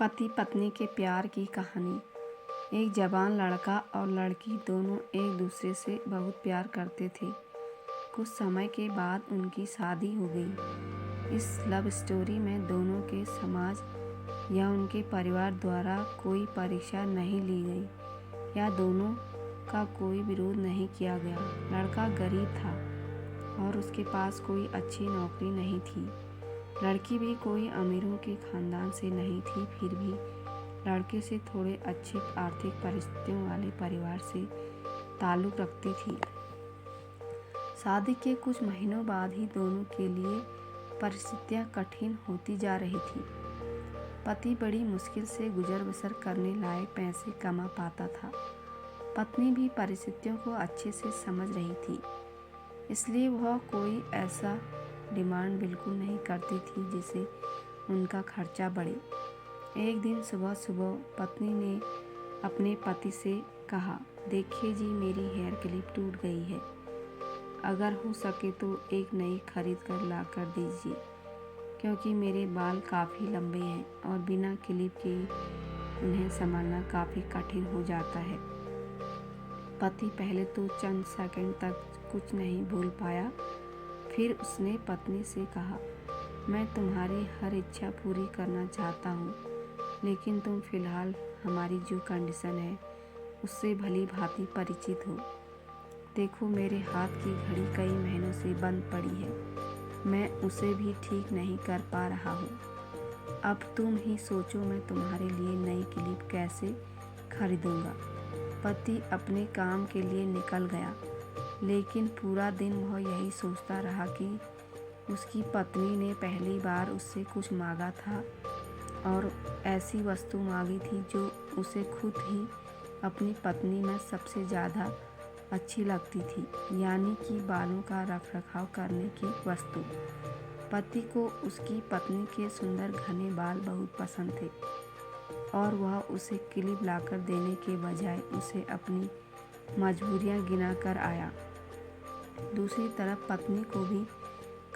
पति पत्नी के प्यार की कहानी। एक जवान लड़का और लड़की दोनों एक दूसरे से बहुत प्यार करते थे। कुछ समय के बाद उनकी शादी हो गई। इस लव स्टोरी में दोनों के समाज या उनके परिवार द्वारा कोई परीक्षा नहीं ली गई या दोनों का कोई विरोध नहीं किया गया। लड़का गरीब था और उसके पास कोई अच्छी नौकरी नहीं थी। लड़की भी कोई अमीरों के खानदान से नहीं थी, फिर भी लड़के से थोड़े अच्छे आर्थिक परिस्थितियों वाले परिवार से ताल्लुक़ रखती थी। शादी के कुछ महीनों बाद ही दोनों के लिए परिस्थितियां कठिन होती जा रही थी। पति बड़ी मुश्किल से गुजर बसर करने लायक पैसे कमा पाता था। पत्नी भी परिस्थितियों को अच्छे से समझ रही थी, इसलिए वह कोई ऐसा डिमांड बिल्कुल नहीं करती थी जिससे उनका खर्चा बढ़े। एक दिन सुबह सुबह पत्नी ने अपने पति से कहा, देखिए जी, मेरी हेयर क्लिप टूट गई है। अगर हो सके तो एक नई खरीद कर ला कर दीजिए, क्योंकि मेरे बाल काफ़ी लंबे हैं और बिना क्लिप के उन्हें संभालना काफ़ी कठिन हो जाता है। पति पहले तो चंद सेकंड तक कुछ नहीं बोल पाया, फिर उसने पत्नी से कहा, मैं तुम्हारी हर इच्छा पूरी करना चाहता हूँ, लेकिन तुम फिलहाल हमारी जो कंडीशन है उससे भली भांति परिचित हो। देखो, मेरे हाथ की घड़ी कई महीनों से बंद पड़ी है, मैं उसे भी ठीक नहीं कर पा रहा हूँ। अब तुम ही सोचो, मैं तुम्हारे लिए नई क्लिप कैसे खरीदूँगा। पति अपने काम के लिए निकल गया, लेकिन पूरा दिन वह यही सोचता रहा कि उसकी पत्नी ने पहली बार उससे कुछ मांगा था और ऐसी वस्तु मांगी थी जो उसे खुद ही अपनी पत्नी में सबसे ज़्यादा अच्छी लगती थी, यानी कि बालों का रखरखाव करने की वस्तु। पति को उसकी पत्नी के सुंदर घने बाल बहुत पसंद थे और वह उसे क्लिप लाकर देने के बजाय उसे अपनी मजबूरियां गिना कर आया। दूसरी तरफ पत्नी को भी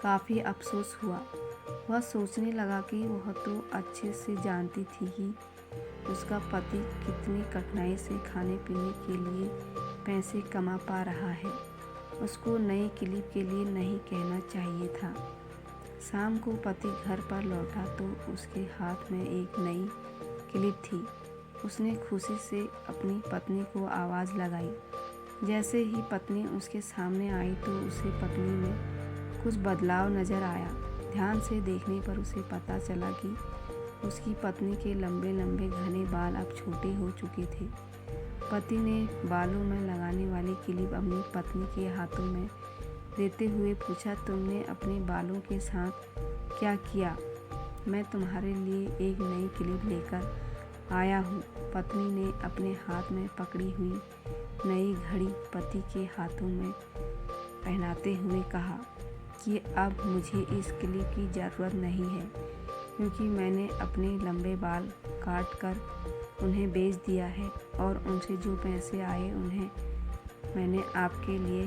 काफ़ी अफसोस हुआ। वह सोचने लगा कि वह तो अच्छे से जानती थी कि उसका पति कितनी कठिनाई से खाने पीने के लिए पैसे कमा पा रहा है। उसको नई क्लिप के लिए नहीं कहना चाहिए था। शाम को पति घर पर लौटा तो उसके हाथ में एक नई क्लिप थी। उसने खुशी से अपनी पत्नी को आवाज़ लगाई। जैसे ही पत्नी उसके सामने आई तो उसे पत्नी में कुछ बदलाव नज़र आया। ध्यान से देखने पर उसे पता चला कि उसकी पत्नी के लंबे लंबे घने बाल अब छोटे हो चुके थे। पति ने बालों में लगाने वाली क्लिप अपनी पत्नी के हाथों में देते हुए पूछा, तुमने अपने बालों के साथ क्या किया? मैं तुम्हारे लिए एक नई क्लिप लेकर आया हूँ। पत्नी ने अपने हाथ में पकड़ी हुई नई घड़ी पति के हाथों में पहनाते हुए कहा कि अब मुझे इस क्लिप की ज़रूरत नहीं है, क्योंकि मैंने अपने लंबे बाल काट कर उन्हें बेच दिया है और उनसे जो पैसे आए उन्हें मैंने आपके लिए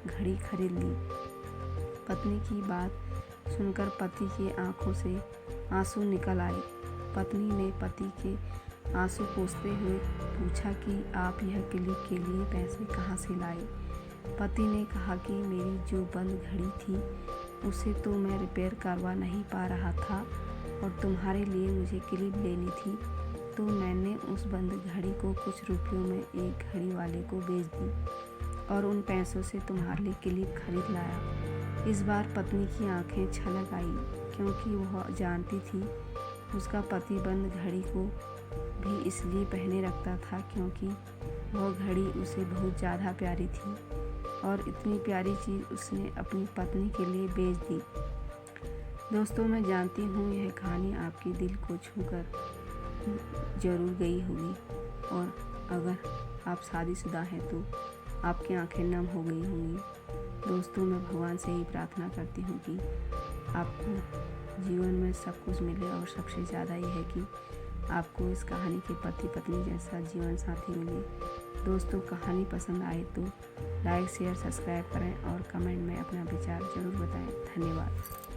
घड़ी खरीद ली। पत्नी की बात सुनकर पति की आंखों से आंसू निकल आए। पत्नी ने पति के आंसू पोंछते हुए पूछा कि आप यह क्लिप के लिए पैसे कहाँ से लाए? पति ने कहा कि मेरी जो बंद घड़ी थी उसे तो मैं रिपेयर करवा नहीं पा रहा था और तुम्हारे लिए मुझे क्लिप लेनी थी, तो मैंने उस बंद घड़ी को कुछ रुपयों में एक घड़ी वाले को बेच दी और उन पैसों से तुम्हारे लिए क्लिप खरीद लाया। इस बार पत्नी की आंखें छलक आई, क्योंकि वह जानती थी उसका पति बंद घड़ी को भी इसलिए पहने रखता था क्योंकि वह घड़ी उसे बहुत ज़्यादा प्यारी थी और इतनी प्यारी चीज़ उसने अपनी पत्नी के लिए बेच दी। दोस्तों, मैं जानती हूँ यह कहानी आपके दिल को छूकर ज़रूर गई होगी और अगर आप शादीशुदा हैं तो आपकी आंखें नम हो गई होंगी। दोस्तों, मैं भगवान से ही प्रार्थना करती हूँ कि आपको जीवन में सब कुछ मिले और सबसे ज़्यादा ये है कि आपको इस कहानी के पति पत्नी जैसा जीवन साथी मिले। दोस्तों, कहानी पसंद आए तो लाइक शेयर सब्सक्राइब करें और कमेंट में अपना विचार ज़रूर बताएं। धन्यवाद।